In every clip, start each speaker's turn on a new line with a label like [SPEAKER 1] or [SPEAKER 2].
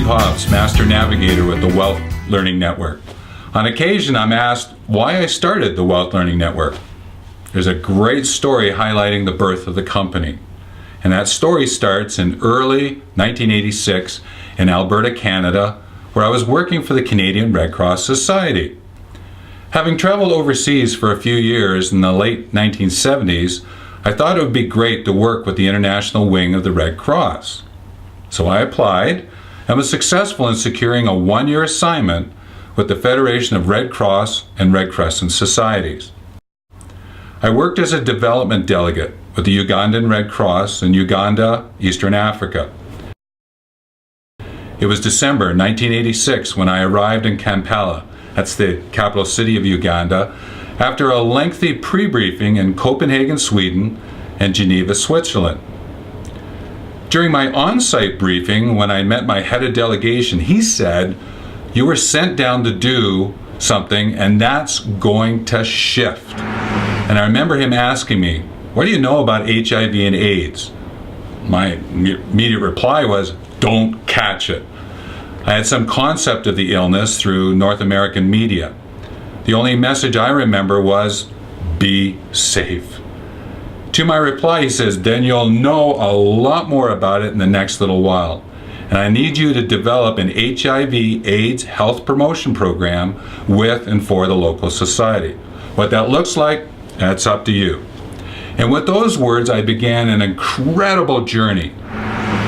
[SPEAKER 1] Steve Hobbs, Master Navigator with the WELLth Learning Network. On occasion, I'm asked why I started the WELLth Learning Network. There's a great story highlighting the birth of the company. And that story starts in early 1986 in Alberta, Canada, where I was working for the Canadian Red Cross Society. Having traveled overseas for a few years in the late 1970s, I thought it would be great to work with the international wing of the Red Cross. So I applied and was successful in securing a one-year assignment with the Federation of Red Cross and Red Crescent Societies. I worked as a development delegate with the Ugandan Red Cross in Uganda, Eastern Africa. It was December 1986 when I arrived in Kampala, that's the capital city of Uganda, after a lengthy pre-briefing in Copenhagen, Sweden, and Geneva, Switzerland. During my on-site briefing, when I met my head of delegation, he said, "You were sent down to do something, and that's going to shift." And I remember him asking me, "What do you know about HIV and AIDS?" My immediate reply was, "Don't catch it." I had some concept of the illness through North American media. The only message I remember was, "Be safe." To my reply, he says, "Then you'll know a lot more about it in the next little while. And I need you to develop an HIV/AIDS health promotion program with and for the local society. What that looks like, that's up to you." And with those words, I began an incredible journey.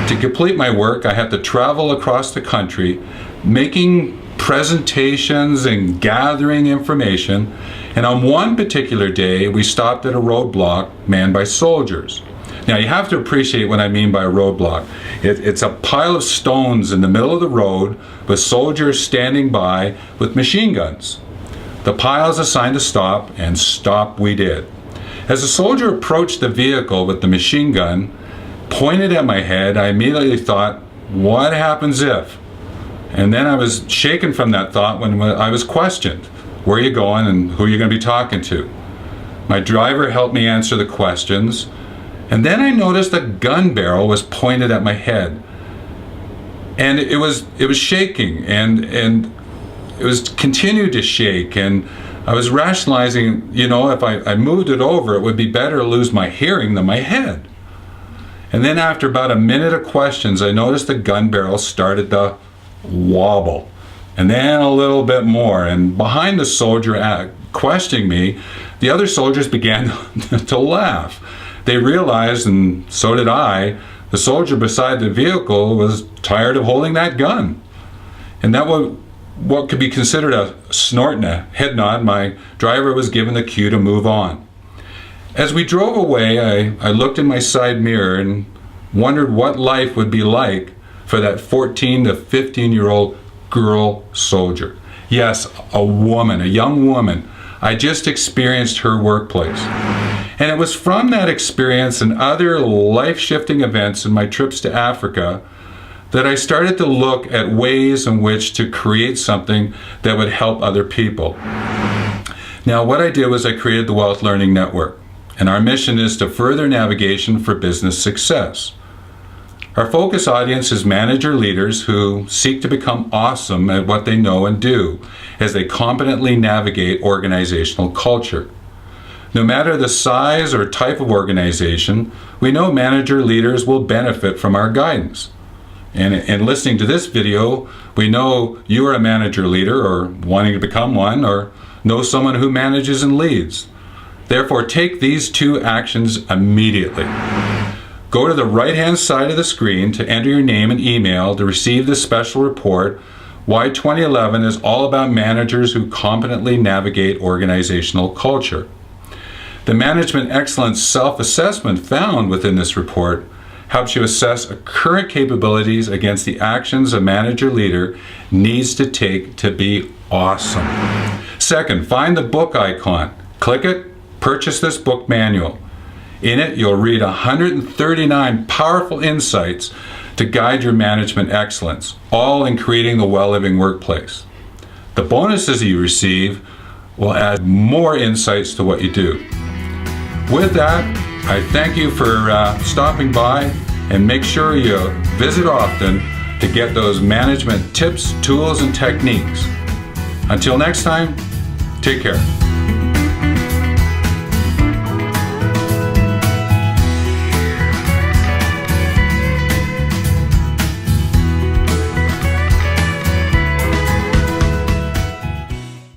[SPEAKER 1] To complete my work, I had to travel across the country, making presentations and gathering information. And on one particular day, we stopped at a roadblock manned by soldiers. Now, you have to appreciate what I mean by a roadblock. It's a pile of stones in the middle of the road with soldiers standing by with machine guns. The pile is a sign to stop, and stop we did. As the soldier approached the vehicle with the machine gun pointed at my head, I immediately thought, what happens if? And then I was shaken from that thought when I was questioned. Where are you going and who are you going to be talking to? My driver helped me answer the questions, and then I noticed a gun barrel was pointed at my head. And it was shaking, and it was continued to shake, and I was rationalizing, if I moved it over, it would be better to lose my hearing than my head. And then after about a minute of questions, I noticed the gun barrel started to wobble, and then a little bit more. And behind the soldier questioning me, the other soldiers began to laugh. They realized, and so did I, the soldier beside the vehicle was tired of holding that gun. And that was what could be considered a snort and a head nod. My driver was given the cue to move on. As we drove away, I looked in my side mirror and wondered what life would be like for that 14 to 15-year-old girl soldier. Yes, a woman, a young woman. I just experienced her workplace. And it was from that experience and other life-shifting events in my trips to Africa that I started to look at ways in which to create something that would help other people. Now, what I did was I created the WELLth Learning Network, and our mission is to further navigation for business success. Our focus audience is manager leaders who seek to become awesome at what they know and do as they competently navigate organizational culture. No matter the size or type of organization, we know manager leaders will benefit from our guidance. And in listening to this video, we know you are a manager leader or wanting to become one, or know someone who manages and leads. Therefore, take these two actions immediately. Go to the right-hand side of the screen to enter your name and email to receive this special report, Why 2011 is all about managers who competently navigate organizational culture. The Management Excellence Self-Assessment found within this report helps you assess current capabilities against the actions a manager leader needs to take to be awesome. Second, find the book icon. Click it, purchase this book manual. In it, you'll read 139 powerful insights to guide your management excellence, all in creating the well-living workplace. The bonuses you receive will add more insights to what you do. With that, I thank you for stopping by, and make sure you visit often to get those management tips, tools, and techniques. Until next time, take care.